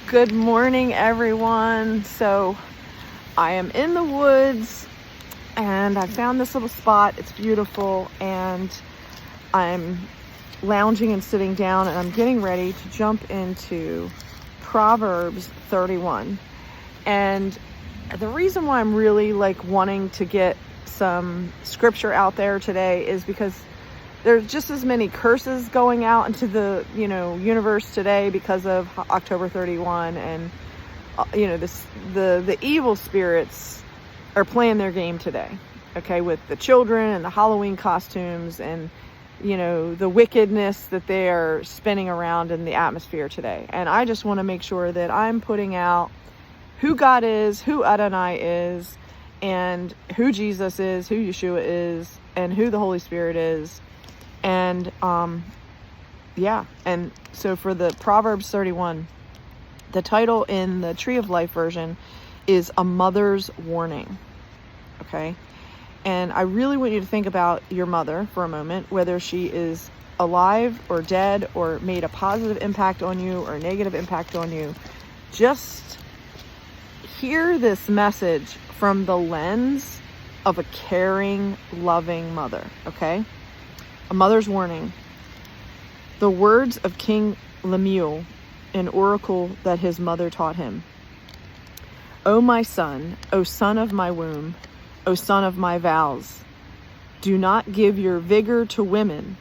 Good morning, everyone. So I am in the woods and I found this little spot. It's beautiful, and I'm lounging and sitting down, and I'm getting ready to jump into Proverbs 31. And the reason why I'm really wanting to get some scripture out there today is because there's just as many curses going out into the universe today because of October 31, and the evil spirits are playing their game today, okay, with the children and the Halloween costumes and the wickedness that they are spinning around in the atmosphere today. And I just want to make sure that I'm putting out who God is, who Adonai is, and who Jesus is, who Yeshua is, and who the Holy Spirit is. And and so for the Proverbs 31, the title in the Tree of Life version is A Mother's Warning. Okay, and I really want you to think about your mother for a moment, whether she is alive or dead or made a positive impact on you or a negative impact on you. Just hear this message from the lens of a caring, loving mother. Okay, a mother's warning. The words of King Lemuel, an oracle that his mother taught him. O my son, O son of my womb, O son of my vows, do not give your vigor to women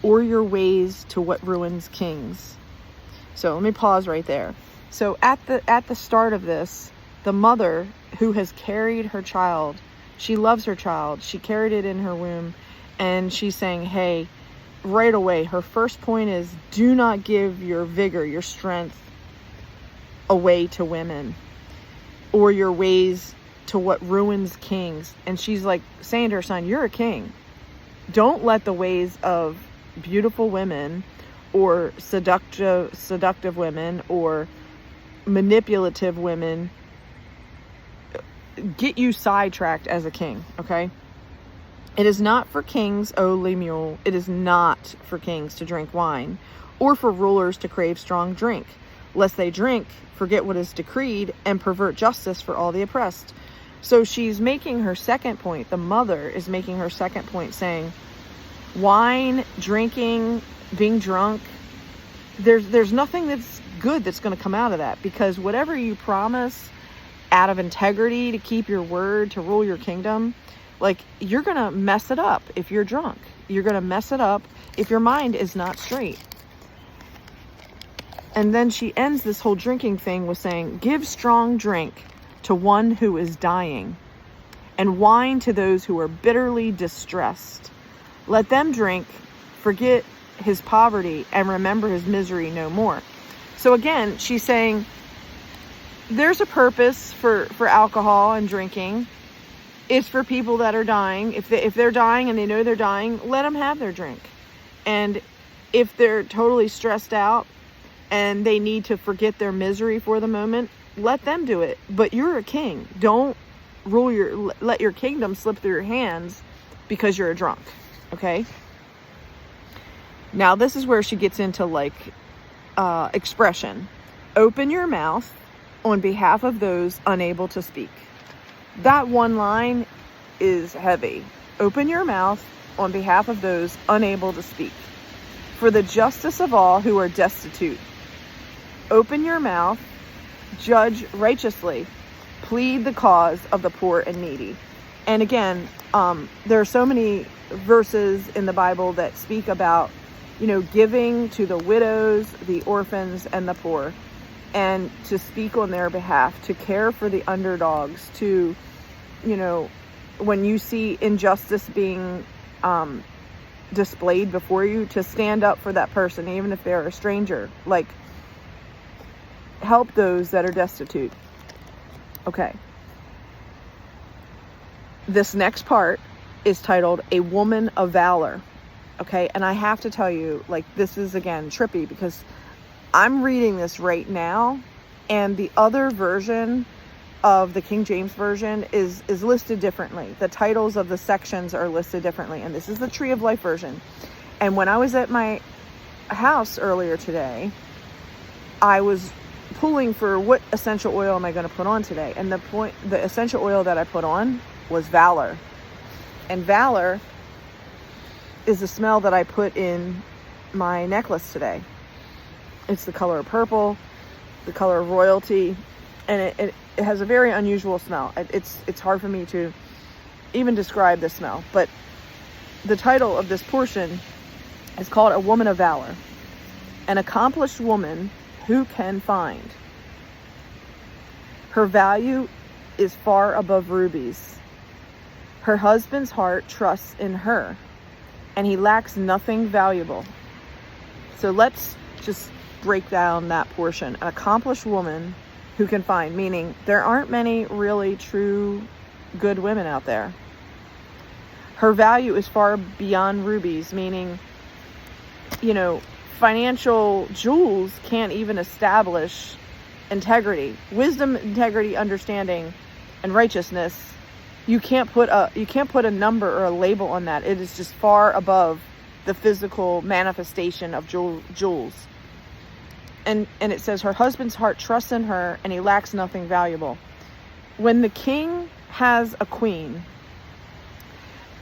or your ways to what ruins kings. So let me pause right there. So at the start of this, the mother who has carried her child, she loves her child, she carried it in her womb, and she's saying, hey, right away, her first point is, do not give your vigor, your strength away to women or your ways to what ruins kings. And she's saying to her son, you're a king. Don't let the ways of beautiful women or seductive women or manipulative women get you sidetracked as a king, okay? It is not for kings, O Lemuel, it is not for kings to drink wine, or for rulers to crave strong drink, lest they drink, forget what is decreed, and pervert justice for all the oppressed. So she's making her second point. The mother is making her second point, saying, wine, drinking, being drunk, there's nothing that's good that's going to come out of that, because whatever you promise out of integrity to keep your word, to rule your kingdom, you're going to mess it up if you're drunk. You're going to mess it up if your mind is not straight. And then she ends this whole drinking thing with saying, give strong drink to one who is dying, and wine to those who are bitterly distressed. Let them drink, forget his poverty, and remember his misery no more. So again, she's saying there's a purpose for alcohol and drinking. It's for people that are dying. If they're dying and they know they're dying, let them have their drink. And if they're totally stressed out and they need to forget their misery for the moment, let them do it. But you're a king. Don't let your kingdom slip through your hands because you're a drunk. Okay? Now this is where she gets into expression. Open your mouth on behalf of those unable to speak. That one line is heavy. Open your mouth on behalf of those unable to speak, for the justice of all who are destitute. Open your mouth, judge righteously, plead the cause of the poor and needy. And again, there are so many verses in the Bible that speak about, giving to the widows, the orphans, and the poor, and to speak on their behalf, to care for the underdogs, to when you see injustice being displayed before you, to stand up for that person, even if they're a stranger. Help those that are destitute. Okay. This next part is titled A Woman of Valor. Okay. And I have to tell you, this is again trippy, because I'm reading this right now, and the other version of the King James Version is listed differently. The titles of the sections are listed differently, and this is the Tree of Life version. And when I was at my house earlier today, I was pulling for what essential oil am I going to put on today? And the essential oil that I put on was Valor. And Valor is the smell that I put in my necklace today. It's the color of purple, the color of royalty, and it has a very unusual smell. It's hard for me to even describe the smell, but the title of this portion is called A Woman of Valor. An accomplished woman who can find. Her value is far above rubies. Her husband's heart trusts in her, and he lacks nothing valuable. So let's just break down that portion. An accomplished woman who can find, meaning there aren't many really true good women out there. Her value is far beyond rubies, meaning, financial jewels can't even establish integrity, wisdom, integrity, understanding, and righteousness. You can't put a number or a label on that. It is just far above the physical manifestation of jewels. And it says her husband's heart trusts in her, and he lacks nothing valuable. When the king has a queen,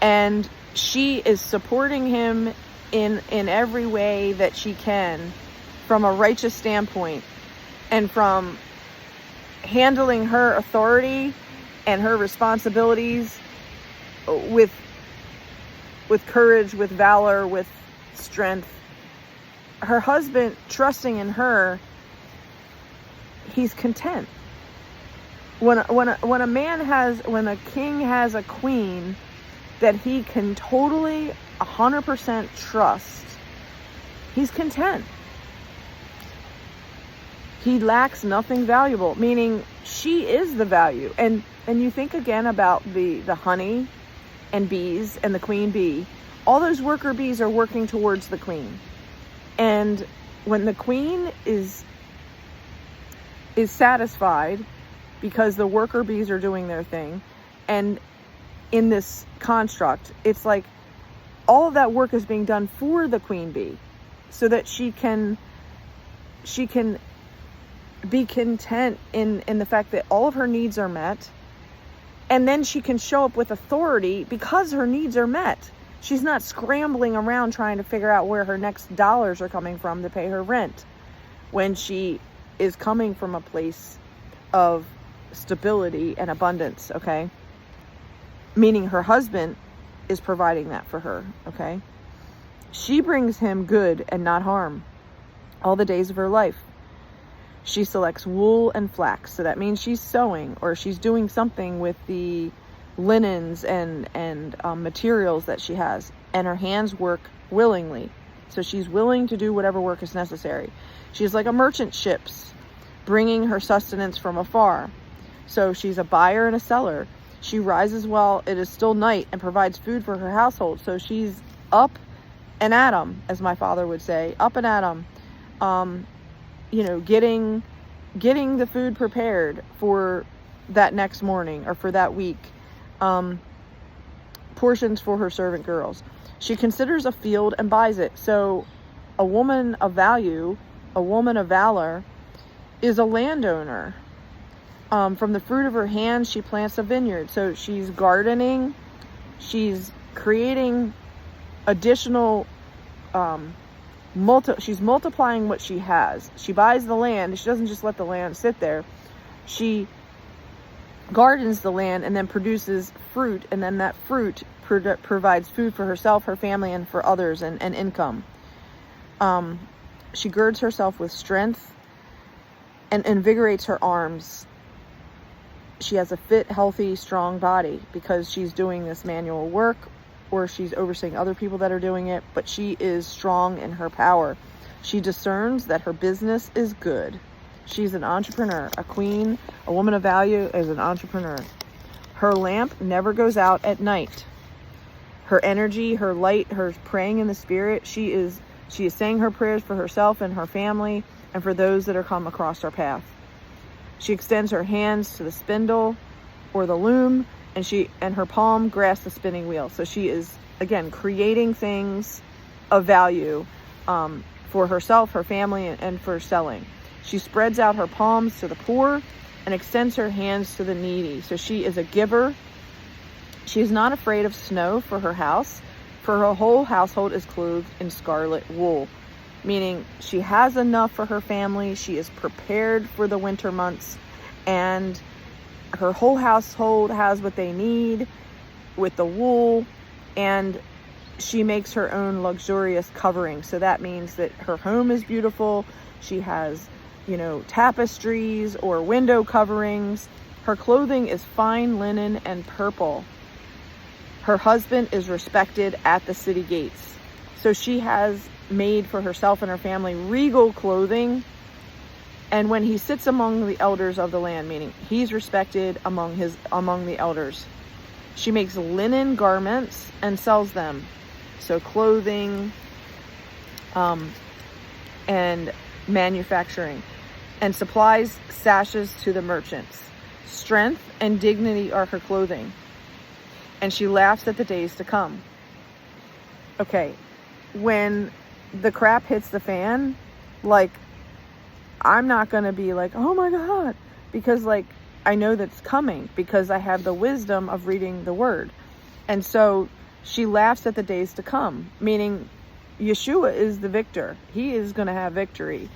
and she is supporting him in every way that she can, from a righteous standpoint, and from handling her authority and her responsibilities with courage, with valor, with strength, her husband trusting in her, he's content. When a king has a queen that he can totally 100% trust, he's content. He lacks nothing valuable, meaning she is the value. And you think again about the honey and bees and the queen bee. All those worker bees are working towards the queen. And when the queen is satisfied because the worker bees are doing their thing, and in this construct, it's like all of that work is being done for the queen bee so that she can be content in the fact that all of her needs are met, and then she can show up with authority because her needs are met. She's not scrambling around trying to figure out where her next dollars are coming from to pay her rent, when she is coming from a place of stability and abundance, okay? Meaning her husband is providing that for her, okay? She brings him good and not harm all the days of her life. She selects wool and flax, so that means she's sewing, or she's doing something with the linens and materials that she has, and her hands work willingly. So she's willing to do whatever work is necessary. She's like a merchant ships, bringing her sustenance from afar. So she's a buyer and a seller. She rises while it is still night and provides food for her household. So she's up and at 'em, as my father would say, up and at 'em. Getting the food prepared for that next morning or for that week. Portions for her servant girls. She considers a field and buys it. So a woman of value, a woman of valor, is a landowner. From the fruit of her hands, she plants a vineyard. So she's gardening. She's creating additional, she's multiplying what she has. She buys the land. She doesn't just let the land sit there. She gardens the land and then produces fruit, and then that fruit provides food for herself, her family, and for others, and income. She girds herself with strength and invigorates her arms. She has a fit, healthy, strong body because she's doing this manual work, or she's overseeing other people that are doing it, but she is strong in her power. She discerns that her business is good. She's an entrepreneur. A queen, a woman of value, is an entrepreneur. Her lamp never goes out at night. Her energy, her light, her praying in the spirit, she is saying her prayers for herself and her family and for those that are come across her path. She extends her hands to the spindle or the loom, and her palm grasps the spinning wheel. So she is, again, creating things of value for herself, her family, and for selling. She spreads out her palms to the poor and extends her hands to the needy. So she is a giver. She is not afraid of snow for her house, for her whole household is clothed in scarlet wool. Meaning she has enough for her family. She is prepared for the winter months, and her whole household has what they need with the wool, and she makes her own luxurious covering. So that means that her home is beautiful. She has, tapestries or window coverings. Her clothing is fine linen and purple. Her husband is respected at the city gates. So she has made for herself and her family regal clothing. And when he sits among the elders of the land, meaning he's respected among the elders. She makes linen garments and sells them. So clothing, and manufacturing, and supplies sashes to the merchants. Strength and dignity are her clothing, and she laughs at the days to come. Okay, when the crap hits the fan, I'm not going to be like, oh my God, because I know that's coming because I have the wisdom of reading the word. And so she laughs at the days to come, meaning Yeshua is the victor. He is going to have victory.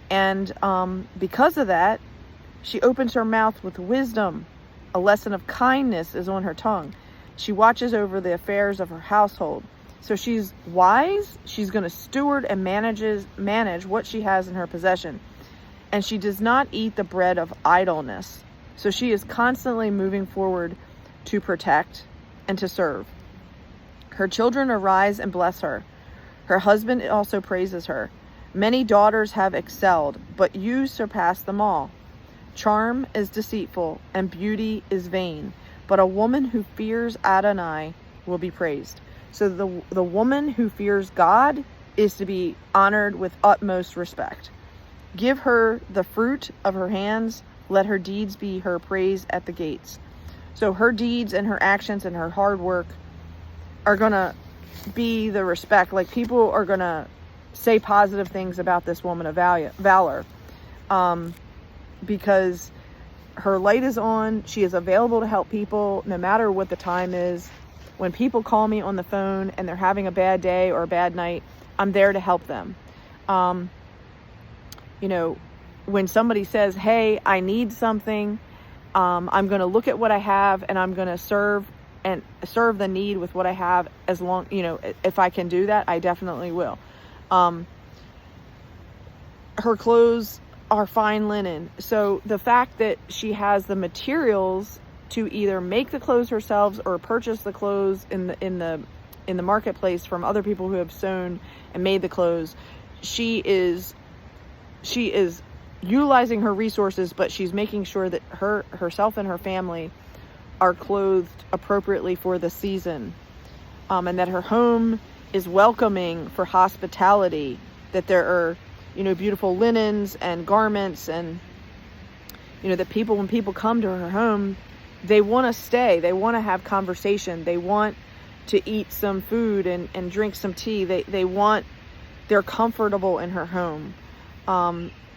And because of that, she opens her mouth with wisdom. A lesson of kindness is on her tongue. She watches over the affairs of her household. So she's wise. She's going to steward and manage what she has in her possession. And she does not eat the bread of idleness. So she is constantly moving forward to protect and to serve. Her children arise and bless her. Her husband also praises her. Many daughters have excelled, but you surpass them all. Charm is deceitful and beauty is vain, but a woman who fears Adonai will be praised. So the woman who fears God is to be honored with utmost respect. Give her the fruit of her hands. Let her deeds be her praise at the gates. So her deeds and her actions and her hard work are going to be the respect. People are going to say positive things about this woman of valor. Because her light is on. She is available to help people no matter what the time is. When people call me on the phone and they're having a bad day or a bad night, I'm there to help them. When somebody says, hey, I need something, I'm going to look at what I have and I'm going to serve the need with what I have. As long, if I can do that, I definitely will. Her clothes are fine linen. So the fact that she has the materials to either make the clothes herself or purchase the clothes in the marketplace from other people who have sewn and made the clothes, she is utilizing her resources, but she's making sure that herself and her family are clothed appropriately for the season, and that her home is welcoming for hospitality, that there are beautiful linens and garments, and that when people come to her home, they want to stay, they want to have conversation, they want to eat some food and drink some tea, they're comfortable in her home.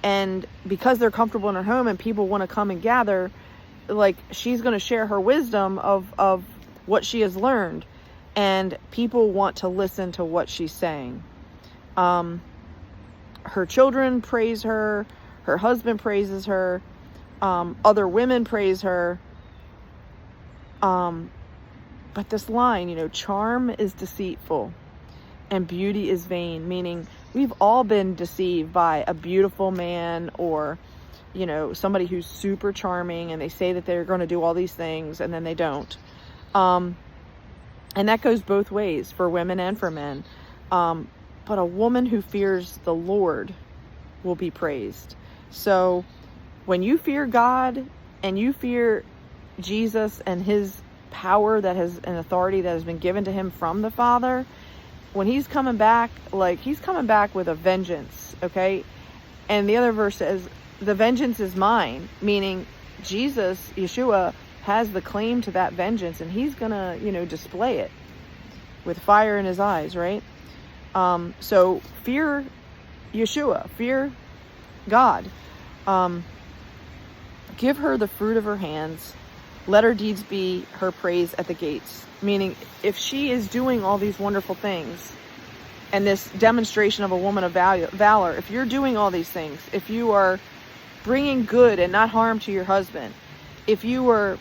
And because they're comfortable in her home and people want to come and gather, she's going to share her wisdom of what she has learned, and people want to listen to what she's saying. Her children praise her, her husband praises her, other women praise her. But this line, charm is deceitful and beauty is vain, meaning we've all been deceived by a beautiful man or, somebody who's super charming and they say that they're going to do all these things and then they don't. And that goes both ways for women and for men. But a woman who fears the Lord will be praised. So when you fear God and you fear Jesus and his power and authority that has been given to him from the Father, when he's coming back, he's coming back with a vengeance, okay? And the other verse says, the vengeance is mine, meaning Jesus, Yeshua, has the claim to that vengeance, and he's gonna, display it with fire in his eyes, right? So fear Yeshua, fear God. Give her the fruit of her hands. Let her deeds be her praise at the gates. Meaning, if she is doing all these wonderful things, and this demonstration of a woman of valor, if you're doing all these things, if you are bringing good and not harm to your husband, if you are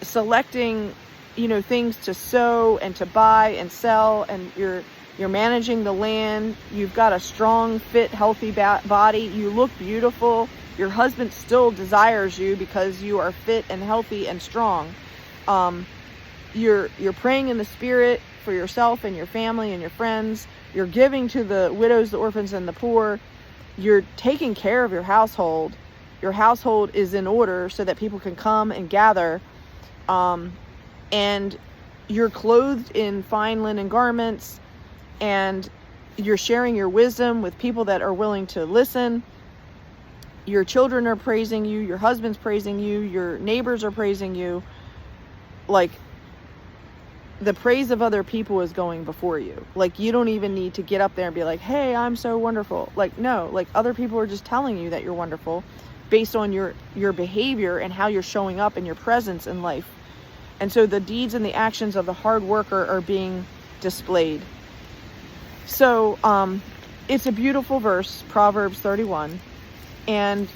selecting, things to sow and to buy and sell, and you're managing the land, you've got a strong, fit, healthy body, you look beautiful, your husband still desires you because you are fit and healthy and strong. You're praying in the spirit for yourself and your family and your friends. You're giving to the widows, the orphans, and the poor. You're taking care of your household. Your household is in order so that people can come and gather. And you're clothed in fine linen garments, and you're sharing your wisdom with people that are willing to listen. Your children are praising you. Your husband's praising you. Your neighbors are praising you. Like, the praise of other people is going before you. Like, you don't even need to get up there and be like, hey, I'm so wonderful. Like, no, like, other people are just telling you that you're wonderful based on your behavior and how you're showing up and your presence in life. And so the deeds and the actions of the hard worker are being displayed. So it's a beautiful verse, Proverbs 31. And,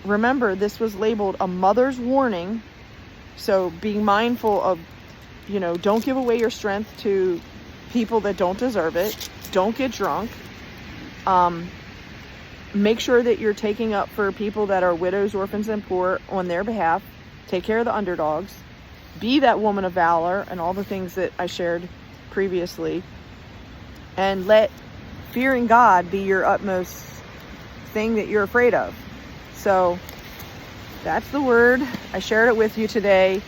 remember, this was labeled a mother's warning. So being mindful of, don't give away your strength to people that don't deserve it. Don't get drunk. Make sure that you're taking up for people that are widows, orphans, and poor on their behalf. Take care of the underdogs. Be that woman of valor and all the things that I shared previously. And let fearing God be your utmost thing that you're afraid of. So that's the word. I shared it with you today.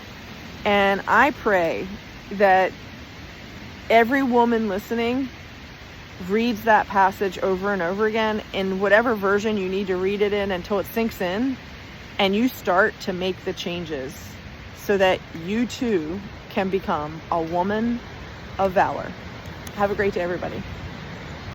And I pray that every woman listening reads that passage over and over again in whatever version you need to read it in until it sinks in, and you start to make the changes so that you too can become a woman of valor. Have a great day, everybody.